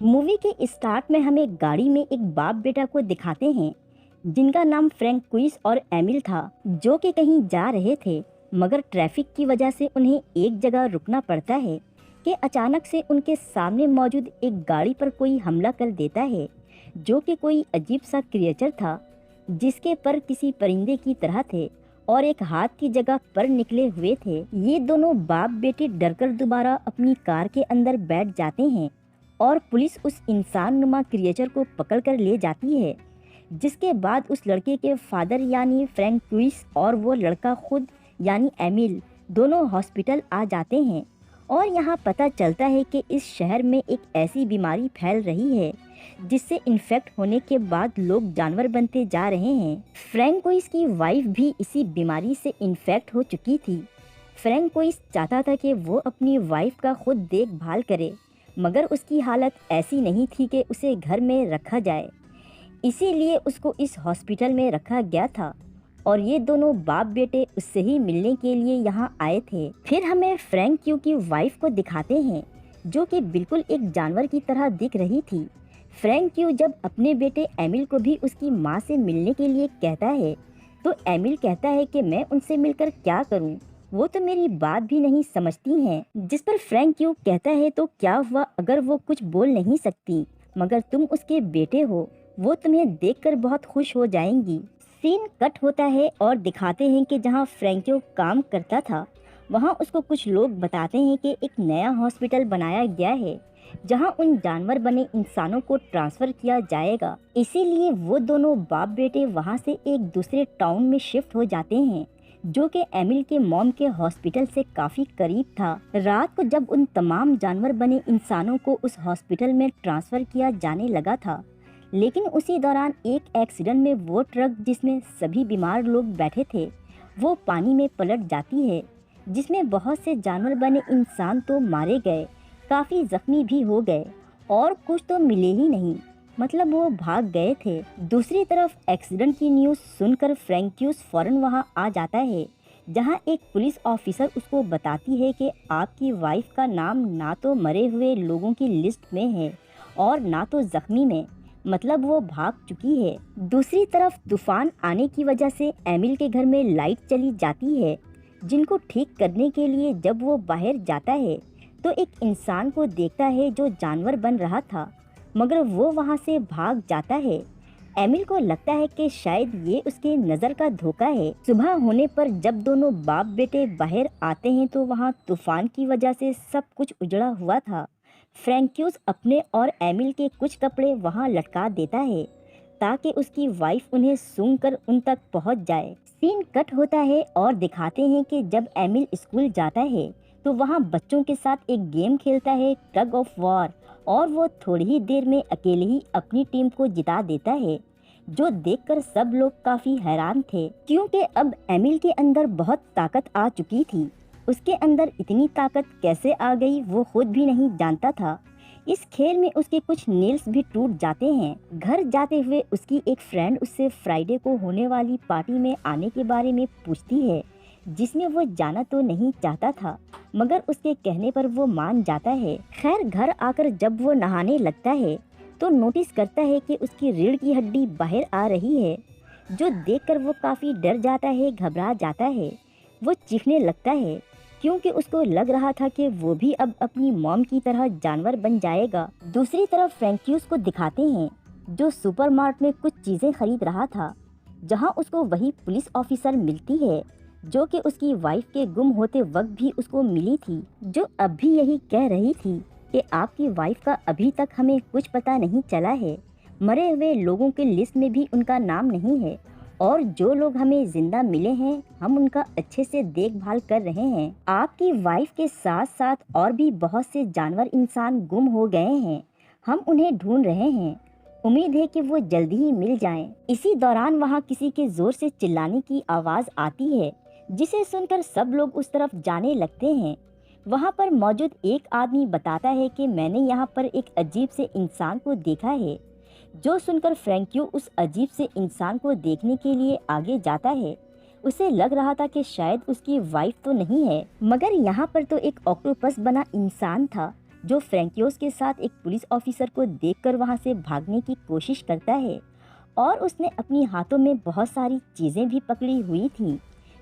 Movie के start में हमें गाड़ी में एक बाप बेटा को दिखाते हैं जिनका नाम फ्रैंक क्विस और एमिल था, जो कि कहीं जा रहे थे मगर ट्रैफिक की वजह से उन्हें एक जगह रुकना पड़ता है कि अचानक से उनके सामने मौजूद एक गाड़ी पर कोई हमला कर देता है, जो कि कोई अजीब सा क्रिएचर था जिसके पर किसी परिंदे की तरह थे और एक हाथ की जगह पर निकले हुए थे। ये दोनों बाप बेटे डरकर दोबारा अपनी कार के अंदर बैठ जाते हैं और पुलिस उस इंसान नुमा क्रिएचर को पकड़ कर ले जाती है, जिसके बाद उस लड़के के फादर यानी फ्रैंक क्विस और वो लड़का खुद यानी एमिल दोनों हॉस्पिटल आ जाते हैं। और यहाँ पता चलता है कि इस शहर में एक ऐसी बीमारी फैल रही है जिससे इन्फेक्ट होने के बाद लोग जानवर बनते जा रहे हैं। फ्रैंक क्विस की वाइफ भी इसी बीमारी से इन्फेक्ट हो चुकी थी। फ्रैंक क्विस चाहता था कि वो अपनी वाइफ का खुद देखभाल करे, मगर उसकी हालत ऐसी नहीं थी कि उसे घर में रखा जाए, इसीलिए उसको इस हॉस्पिटल में रखा गया था और ये दोनों बाप बेटे उससे ही मिलने के लिए यहाँ आए थे। फिर हमें फ्रैंक क्यू की वाइफ को दिखाते हैं जो कि बिल्कुल एक जानवर की तरह दिख रही थी। फ्रैंक क्यू जब अपने बेटे एमिल को भी उसकी माँ से मिलने के लिए कहता है तो एमिल कहता है कि मैं उनसे मिलकर क्या करूँ, वो तो मेरी बात भी नहीं समझती हैं। जिस पर फ्रैंक क्यू कहता है तो क्या हुआ अगर वो कुछ बोल नहीं सकती, मगर तुम उसके बेटे हो, वो तुम्हें देखकर बहुत खुश हो जाएंगी। सीन कट होता है और दिखाते हैं कि जहाँ फ्रैंक्यो काम करता था वहाँ उसको कुछ लोग बताते हैं कि एक नया हॉस्पिटल बनाया गया है जहाँ उन जानवर बने इंसानों को ट्रांसफर किया जाएगा। इसीलिए वो दोनों बाप बेटे वहाँ से एक दूसरे टाउन में शिफ्ट हो जाते हैं जो कि एमिल के मॉम के हॉस्पिटल से काफी करीब था। रात को जब उन तमाम जानवर बने इंसानों को उस हॉस्पिटल में ट्रांसफर किया जाने लगा था, लेकिन उसी दौरान एक एक्सीडेंट में वो ट्रक जिसमें सभी बीमार लोग बैठे थे वो पानी में पलट जाती है, जिसमें बहुत से जानवर बने इंसान तो मारे गए, काफ़ी जख्मी भी हो गए और कुछ तो मिले ही नहीं, मतलब वो भाग गए थे। दूसरी तरफ एक्सीडेंट की न्यूज़ सुनकर फ्रैंक्यूस फौरन वहाँ आ जाता है, जहाँ एक पुलिस ऑफिसर उसको बताती है कि आपकी वाइफ का नाम ना तो मरे हुए लोगों की लिस्ट में है और ना तो जख्मी में, मतलब वो भाग चुकी है। दूसरी तरफ तूफान आने की वजह से एमिल के घर में लाइट चली जाती है, जिनको ठीक करने के लिए जब वो बाहर जाता है तो एक इंसान को देखता है जो जानवर बन रहा था, मगर वो वहाँ से भाग जाता है। एमिल को लगता है कि शायद ये उसके नज़र का धोखा है। सुबह होने पर जब दोनों बाप बेटे बाहर आते हैं तो वहाँ तूफान की वजह से सब कुछ उजड़ा हुआ था। फ्रैंक्यूस अपने और एमिल के कुछ कपड़े वहाँ लटका देता है ताकि उसकी वाइफ उन्हें सूंघकर उन तक पहुँच जाए। सीन कट होता है और दिखाते हैं कि जब एमिल स्कूल जाता है तो वहाँ बच्चों के साथ एक गेम खेलता है, टग ऑफ वॉर, और वो थोड़ी ही देर में अकेले ही अपनी टीम को जिता देता है, जो देखकर सब लोग काफ़ी हैरान थे क्योंकि अब एमिल के अंदर बहुत ताकत आ चुकी थी। उसके अंदर इतनी ताकत कैसे आ गई वो खुद भी नहीं जानता था। इस खेल में उसके कुछ नेल्स भी टूट जाते हैं। घर जाते हुए उसकी एक फ्रेंड उससे फ्राइडे को होने वाली पार्टी में आने के बारे में पूछती है, जिसमें वो जाना तो नहीं चाहता था, मगर उसके कहने पर वो मान जाता है। खैर घर आकर जब वो नहाने लगता है तो नोटिस करता है कि उसकी रीढ़ की हड्डी बाहर आ रही है, जो देखकर वो काफ़ी डर जाता है, घबरा जाता है। वो चीखने लगता है क्योंकि उसको लग रहा था कि वो भी अब अपनी मॉम की तरह जानवर बन जाएगा। दूसरी तरफ फ्रैंक्यूस को दिखाते हैं जो सुपरमार्केट में कुछ चीज़ें खरीद रहा था, जहां उसको वही पुलिस ऑफिसर मिलती है जो कि उसकी वाइफ के गुम होते वक्त भी उसको मिली थी, जो अब भी यही कह रही थी कि आपकी वाइफ का अभी तक हमें कुछ पता नहीं चला है, मरे हुए लोगों की लिस्ट में भी उनका नाम नहीं है और जो लोग हमें जिंदा मिले हैं हम उनका अच्छे से देखभाल कर रहे हैं। आपकी वाइफ के साथ साथ और भी बहुत से जानवर इंसान गुम हो गए हैं, हम उन्हें ढूंढ रहे हैं, उम्मीद है कि वो जल्दी ही मिल जाएं। इसी दौरान वहाँ किसी के जोर से चिल्लाने की आवाज़ आती है, जिसे सुनकर सब लोग उस तरफ जाने लगते हैं। वहाँ पर मौजूद एक आदमी बताता है कि मैंने यहाँ पर एक अजीब से इंसान को देखा है, जो सुनकर फ्रैंक्यू उस अजीब से इंसान को देखने के लिए आगे जाता है। उसे लग रहा था कि शायद उसकी वाइफ तो नहीं है, मगर यहाँ पर तो एक ऑक्टोपस बना इंसान था जो फ्रैंकियोस के साथ एक पुलिस ऑफिसर को देखकर वहाँ से भागने की कोशिश करता है और उसने अपनी हाथों में बहुत सारी चीज़ें भी पकड़ी हुई थीं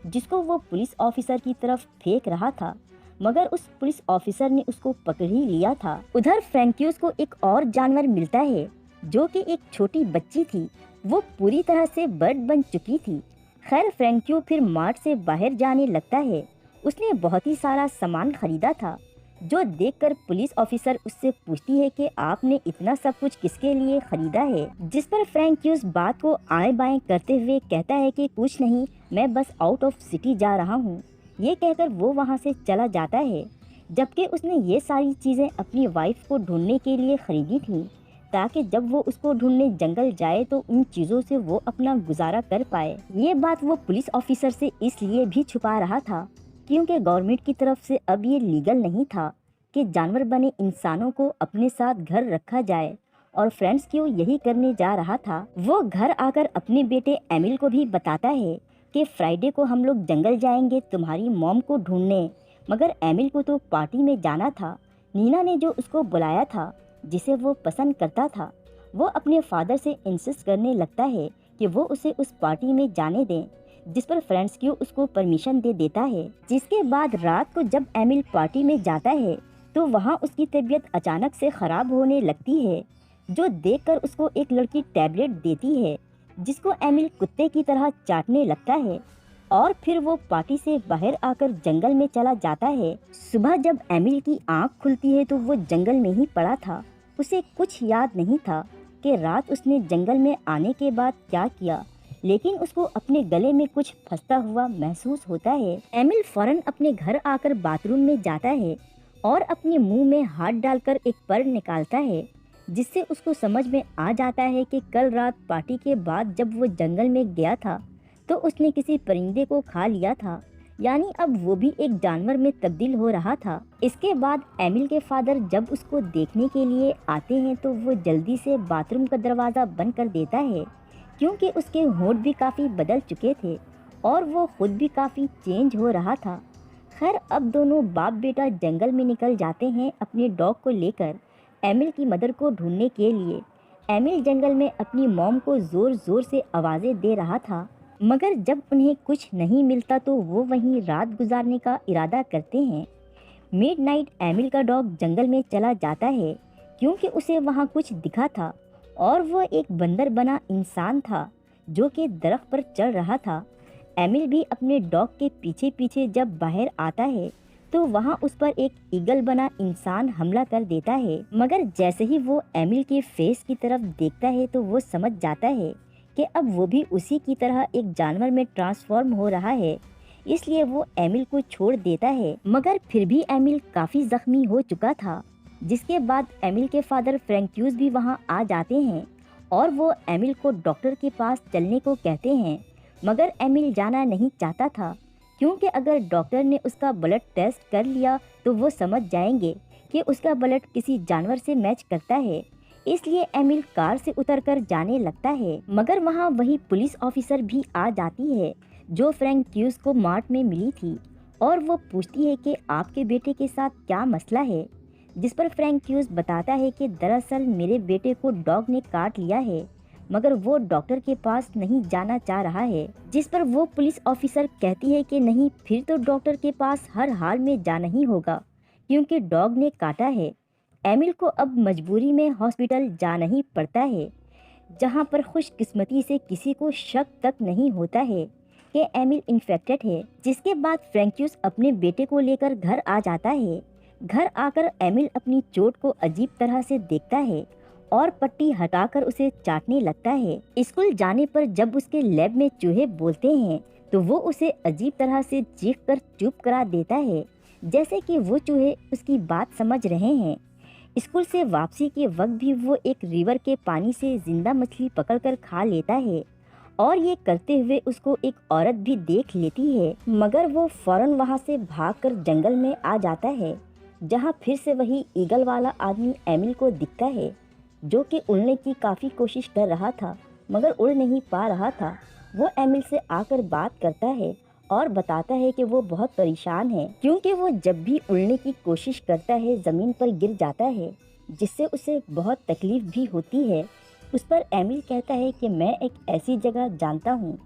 जिसको वो पुलिस ऑफिसर की तरफ फेंक रहा था, मगर उस पुलिस ऑफिसर ने उसको पकड़ ही लिया था। उधर फ्रैंकियोस को एक और जानवर मिलता है जो कि एक छोटी बच्ची थी। वो पूरी तरह से बर्ड बन चुकी थी। खैर फ्रैंकियो फिर मार्ट से बाहर जाने लगता है। उसने बहुत ही सारा सामान खरीदा था, जो देखकर पुलिस ऑफिसर उससे पूछती है कि आपने इतना सब कुछ किसके लिए खरीदा है, जिस पर फ्रैंकियोस बात को आए बाएं करते हुए कहता है कि कुछ नहीं, मैं बस आउट ऑफ सिटी जा रहा हूँ। ये कहकर वो वहाँ से चला जाता है, जबकि उसने ये सारी चीज़ें अपनी वाइफ को ढूंढने के लिए खरीदी थी ताकि जब वो उसको ढूंढने जंगल जाए तो उन चीज़ों से वो अपना गुजारा कर पाए। ये बात वो पुलिस ऑफिसर से इसलिए भी छुपा रहा था क्योंकि गवर्नमेंट की तरफ से अब ये लीगल नहीं था कि जानवर बने इंसानों को अपने साथ घर रखा जाए, और फ्रेंड्स क्यों यही करने जा रहा था। वो घर आकर अपने बेटे एमिल को भी बताता है कि फ्राइडे को हम लोग जंगल जाएंगे तुम्हारी मॉम को ढूंढने, मगर एमिल को तो पार्टी में जाना था। नीना ने जो उसको बुलाया था जिसे वो पसंद करता था, वो अपने फादर से इंसिस्ट करने लगता है कि वो उसे उस पार्टी में जाने दें, जिस पर फ्रेंड्स क्यों उसको परमिशन दे देता है। जिसके बाद रात को जब एमिल पार्टी में जाता है तो वहाँ उसकी तबीयत अचानक से ख़राब होने लगती है, जो देखकर उसको एक लड़की टैबलेट देती है जिसको एमिल कुत्ते की तरह चाटने लगता है, और फिर वो पार्टी से बाहर आकर जंगल में चला जाता है। सुबह जब एमिल की आँख खुलती है तो वो जंगल में ही पड़ा था। उसे कुछ याद नहीं था कि रात उसने जंगल में आने के बाद क्या किया, लेकिन उसको अपने गले में कुछ फंसता हुआ महसूस होता है। एमिल फौरन अपने घर आकर बाथरूम में जाता है और अपने मुंह में हाथ डालकर एक पर निकालता है, जिससे उसको समझ में आ जाता है कि कल रात पार्टी के बाद जब वो जंगल में गया था तो उसने किसी परिंदे को खा लिया था, यानी अब वो भी एक जानवर में तब्दील हो रहा था। इसके बाद एमिल के फादर जब उसको देखने के लिए आते हैं तो वो जल्दी से बाथरूम का दरवाज़ा बंद कर देता है क्योंकि उसके होंठ भी काफ़ी बदल चुके थे और वो खुद भी काफ़ी चेंज हो रहा था। खैर अब दोनों बाप बेटा जंगल में निकल जाते हैं अपने डॉग को लेकर एमिल की मदर को ढूंढने के लिए। एमिल जंगल में अपनी मॉम को ज़ोर ज़ोर से आवाज़ें दे रहा था, मगर जब उन्हें कुछ नहीं मिलता तो वो वहीं रात गुजारने का इरादा करते हैं। मिडनाइट एमिल का डॉग जंगल में चला जाता है क्योंकि उसे वहाँ कुछ दिखा था, और वो एक बंदर बना इंसान था जो कि दरख्त पर चढ़ रहा था। एमिल भी अपने डॉग के पीछे पीछे जब बाहर आता है तो वहाँ उस पर एक ईगल बना इंसान हमला कर देता है, मगर जैसे ही वो एमिल के फेस की तरफ देखता है तो वो समझ जाता है कि अब वो भी उसी की तरह एक जानवर में ट्रांसफॉर्म हो रहा है, इसलिए वो एमिल को छोड़ देता है। मगर फिर भी एमिल काफ़ी ज़ख्मी हो चुका था। जिसके बाद एमिल के फादर फ्रैंक्यूस भी वहाँ आ जाते हैं और वो एमिल को डॉक्टर के पास चलने को कहते हैं, मगर एमिल जाना नहीं चाहता था क्योंकि अगर डॉक्टर ने उसका ब्लड टेस्ट कर लिया तो वो समझ जाएंगे कि उसका ब्लड किसी जानवर से मैच करता है। इसलिए एमिल कार से उतरकर जाने लगता है, मगर वहाँ वही पुलिस ऑफिसर भी आ जाती है जो फ्रैंक्यूस को मार्ट में मिली थी, और वो पूछती है कि आपके बेटे के साथ क्या मसला है, जिस पर फ्रैंक्यूस बताता है कि दरअसल मेरे बेटे को डॉग ने काट लिया है, मगर वो डॉक्टर के पास नहीं जाना चाह रहा है। जिस पर वो पुलिस ऑफिसर कहती है कि नहीं, फिर तो डॉक्टर के पास हर हाल में जाना ही होगा क्योंकि डॉग ने काटा है। एमिल को अब मजबूरी में हॉस्पिटल जाना ही पड़ता है, जहां पर खुशकिस्मती से किसी को शक तक नहीं होता है कि एमिल इन्फेक्टेड है। जिसके बाद फ्रैंक्यूस अपने बेटे को लेकर घर आ जाता है। घर आकर एमिल अपनी चोट को अजीब तरह से देखता है और पट्टी हटाकर उसे चाटने लगता है। स्कूल जाने पर जब उसके लैब में चूहे बोलते हैं तो वो उसे अजीब तरह से चीख कर चुप करा देता है, जैसे कि वो चूहे उसकी बात समझ रहे हैं। स्कूल से वापसी के वक्त भी वो एक रिवर के पानी से जिंदा मछली पकड़कर खा लेता है, और ये करते हुए उसको एक औरत भी देख लेती है, मगर वो फौरन वहाँ से भागकर जंगल में आ जाता है, जहाँ फिर से वही ईगल वाला आदमी एमिल को दिखता है जो कि उड़ने की काफ़ी कोशिश कर रहा था मगर उड़ नहीं पा रहा था। वो एमिल से आकर बात करता है और बताता है कि वो बहुत परेशान है क्योंकि वो जब भी उड़ने की कोशिश करता है ज़मीन पर गिर जाता है, जिससे उसे बहुत तकलीफ भी होती है। उस पर एमिल कहता है कि मैं एक ऐसी जगह जानता हूँ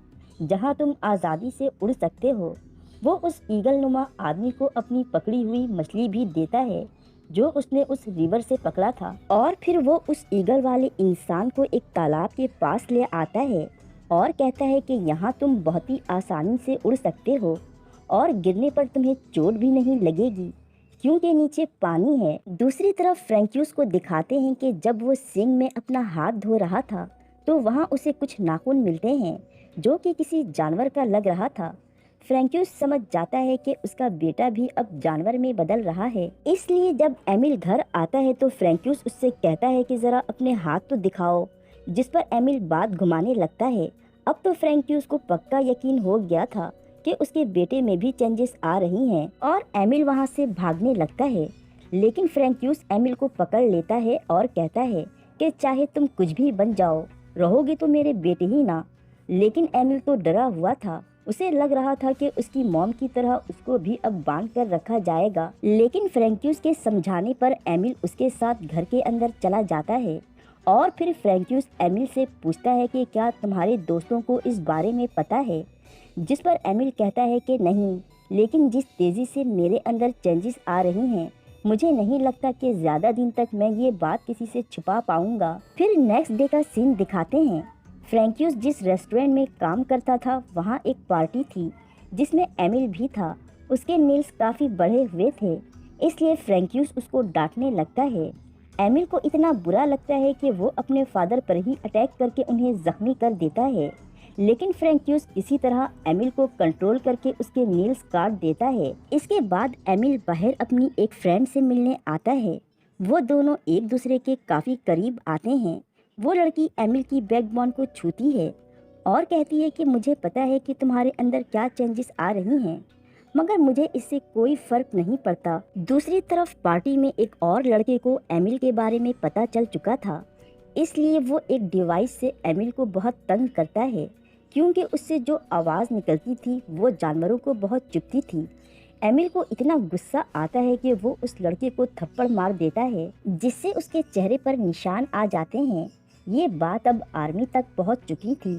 जहाँ तुम आज़ादी से उड़ सकते हो। वो उस ईगल नुमा आदमी को अपनी पकड़ी हुई मछली भी देता है जो उसने उस रिवर से पकड़ा था, और फिर वो उस ईगल वाले इंसान को एक तालाब के पास ले आता है और कहता है कि यहाँ तुम बहुत ही आसानी से उड़ सकते हो और गिरने पर तुम्हें चोट भी नहीं लगेगी क्योंकि नीचे पानी है। दूसरी तरफ फ्रैंक्यूस को दिखाते हैं कि जब वो सिंक में अपना हाथ धो रहा था तो वहाँ उसे कुछ नाखून मिलते हैं जो कि किसी जानवर का लग रहा था। फ्रैंक्यूस समझ जाता है कि उसका बेटा भी अब जानवर में बदल रहा है, इसलिए जब एमिल घर आता है तो फ्रैंक्यूस उससे कहता है कि ज़रा अपने हाथ तो दिखाओ, जिस पर एमिल बात घुमाने लगता है। अब तो फ्रैंक्यूस को पक्का यकीन हो गया था कि उसके बेटे में भी चेंजेस आ रही हैं और एमिल वहाँ से भागने लगता है, लेकिन फ्रैंक्यूस एमिल को पकड़ लेता है और कहता है कि चाहे तुम कुछ भी बन जाओ, रहोगे तो मेरे बेटे ही ना। लेकिन एमिल तो डरा हुआ था, उसे लग रहा था कि उसकी मॉम की तरह उसको भी अब बांध कर रखा जाएगा। लेकिन फ्रैंक्यूस के समझाने पर एमिल उसके साथ घर के अंदर चला जाता है और फिर फ्रैंक्यूस एमिल से पूछता है कि क्या तुम्हारे दोस्तों को इस बारे में पता है, जिस पर एमिल कहता है कि नहीं, लेकिन जिस तेज़ी से मेरे अंदर चेंजेस आ रही हैं मुझे नहीं लगता कि ज़्यादा दिन तक मैं ये बात किसी से छुपा पाऊंगा। फिर नेक्स्ट डे का सीन दिखाते हैं। फ्रैंक्यूस जिस रेस्टोरेंट में काम करता था वहाँ एक पार्टी थी जिसमें एमिल भी था। उसके नेल्स काफ़ी बढ़े हुए थे, इसलिए फ्रैंक्यूस उसको डांटने लगता है। एमिल को इतना बुरा लगता है कि वो अपने फादर पर ही अटैक करके उन्हें ज़ख्मी कर देता है, लेकिन फ्रैंक्यूस किसी तरह एमिल को कंट्रोल करके उसके नेल्स काट देता है। इसके बाद एमिल बाहर अपनी एक फ्रेंड से मिलने आता है। वो दोनों एक दूसरे के काफ़ी करीब आते हैं। वो लड़की एमिल की बैकबोन को छूती है और कहती है कि मुझे पता है कि तुम्हारे अंदर क्या चेंजेस आ रही हैं, मगर मुझे इससे कोई फर्क नहीं पड़ता। दूसरी तरफ पार्टी में एक और लड़के को एमिल के बारे में पता चल चुका था, इसलिए वो एक डिवाइस से एमिल को बहुत तंग करता है क्योंकि उससे जो आवाज़ निकलती थी वो जानवरों को बहुत चुभती थी। एमिल को इतना गुस्सा आता है कि वो उस लड़के को थप्पड़ मार देता है, जिससे उसके चेहरे पर निशान आ जाते हैं। ये बात अब आर्मी तक पहुंच चुकी थी।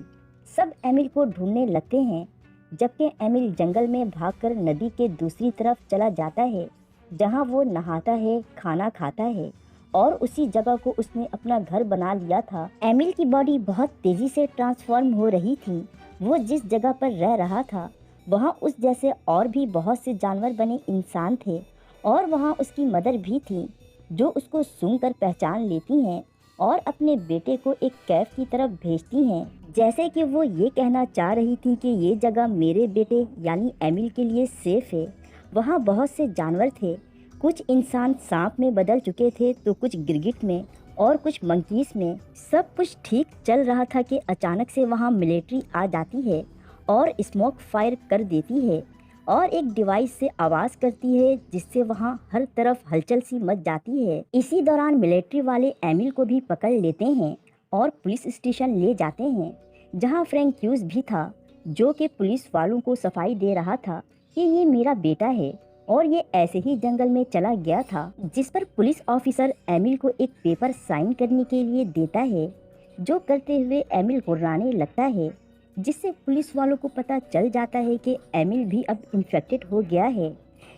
सब एमिल को ढूंढने लगते हैं, जबकि एमिल जंगल में भागकर नदी के दूसरी तरफ चला जाता है जहां वो नहाता है, खाना खाता है और उसी जगह को उसने अपना घर बना लिया था। एमिल की बॉडी बहुत तेज़ी से ट्रांसफॉर्म हो रही थी। वो जिस जगह पर रह रहा था वहाँ उस जैसे और भी बहुत से जानवर बने इंसान थे और वहाँ उसकी मदर भी थी जो उसको सूंघकर पहचान लेती हैं और अपने बेटे को एक कैफ की तरफ भेजती हैं, जैसे कि वो ये कहना चाह रही थी कि ये जगह मेरे बेटे यानी एमिल के लिए सेफ है। वहाँ बहुत से जानवर थे, कुछ इंसान सांप में बदल चुके थे तो कुछ गिरगिट में और कुछ मंकीज में। सब कुछ ठीक चल रहा था कि अचानक से वहाँ मिलिट्री आ जाती है और स्मोक फायर कर देती है और एक डिवाइस से आवाज़ करती है जिससे वहाँ हर तरफ हलचल सी मच जाती है। इसी दौरान मिलिट्री वाले एमिल को भी पकड़ लेते हैं और पुलिस स्टेशन ले जाते हैं जहाँ फ्रैंक्यूस भी था, जो कि पुलिस वालों को सफाई दे रहा था कि ये मेरा बेटा है और ये ऐसे ही जंगल में चला गया था। जिस पर पुलिस ऑफिसर एमिल को एक पेपर साइन करने के लिए देता है, जो करते हुए एमिल हुर्राने लगता है, जिससे पुलिस वालों को पता चल जाता है कि एमिल भी अब इन्फेक्टेड हो गया है।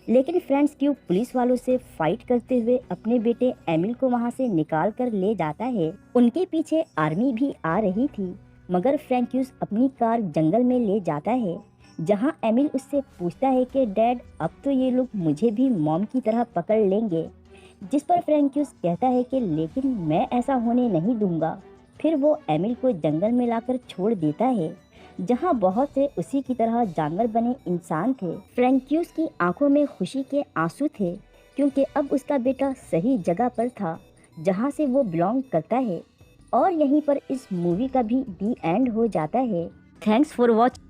लेकिन फ्रैंक्यूस पुलिस वालों से फाइट करते हुए अपने बेटे एमिल को वहां से निकाल कर ले जाता है। उनके पीछे आर्मी भी आ रही थी, मगर फ्रैंक्यूस अपनी कार जंगल में ले जाता है जहां एमिल उससे पूछता है कि डैड, अब तो ये लोग मुझे भी मॉम की तरह पकड़ लेंगे, जिस पर फ्रैंक्यूस कहता है कि लेकिन मैं ऐसा होने नहीं दूंगा। फिर वो एमिल को जंगल में लाकर छोड़ देता है जहां बहुत से उसी की तरह जानवर बने इंसान थे। फ्रैंक्यूस की आंखों में खुशी के आंसू थे क्योंकि अब उसका बेटा सही जगह पर था जहां से वो बिलोंग करता है। और यहीं पर इस मूवी का भी दी एंड हो जाता है। Thanks for watching.